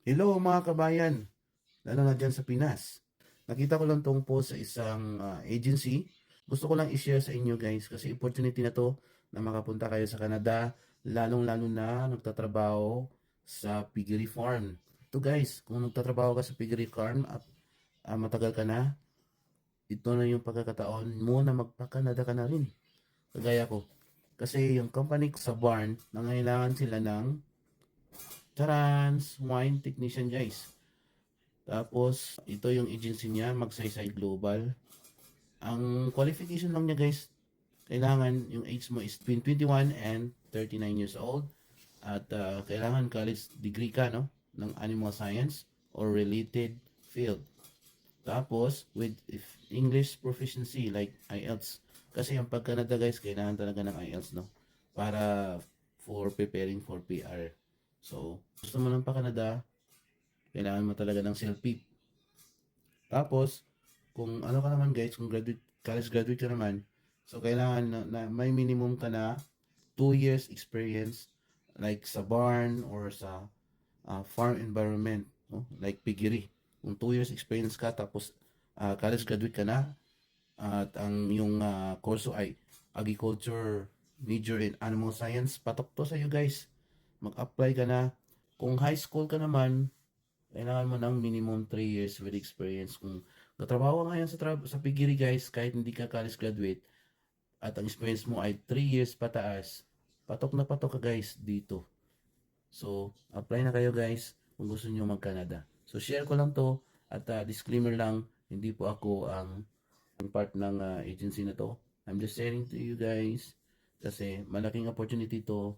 Hello mga kabayan, lalo na dyan sa Pinas. Nakita ko lang tong post sa isang agency. Gusto ko lang i-share sa inyo guys kasi opportunity na to na makapunta kayo sa Canada, lalong-lalo na nagtatrabaho sa piggery farm. Ito guys, kung nagtatrabaho ka sa piggery farm at matagal ka na, ito na yung pagkakataon mo na magpa-Canada ka na rin. Kagaya ko. Kasi yung company ko sa barn, nangailangan sila ng swine technician guys. Tapos, ito yung agency niya, Magsaysay Global. Ang qualification lang niya guys, kailangan yung age mo is between 21 and 39 years old. At kailangan college degree ka, no? Ng animal science or related field. Tapos, with if English proficiency like IELTS. Kasi yung pag-Canada guys, kailangan talaga ng IELTS, no? Para for preparing for PR. So, gusto mo ng pa-Canada, kailangan mo talaga ng CELPIP. Tapos, kung ano ka naman guys, kung college graduate ka naman, so kailangan na may minimum ka na 2 years experience like sa barn or sa farm environment, no? Like piggery. Kung 2 years experience ka tapos college graduate ka na at ang yung kurso ay agriculture major in animal science, patok to sa iyo guys. Mag-apply ka na. Kung high school ka naman, kailangan mo ng minimum 3 years with experience. Kung katrabaho ka ngayon sa piggery guys, kahit hindi ka college graduate, at ang experience mo ay 3 years pataas, patok na patok ka guys dito. So, apply na kayo guys kung gusto niyo mag-Canada. So, share ko lang to at disclaimer lang, hindi po ako ang part ng agency na to. I'm just sharing to you guys kasi malaking opportunity to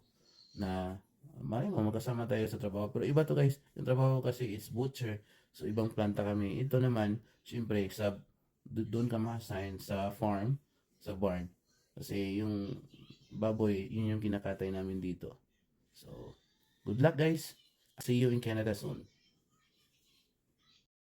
na malay mo magkasama tayo sa trabaho. Pero iba to guys, yung trabaho kasi is butcher. So ibang planta kami. Ito naman, syempre doon ka ma-assign sa farm, sa barn. Kasi yung baboy, yun yung kinakatay namin dito. So, good luck guys. See you in Canada soon.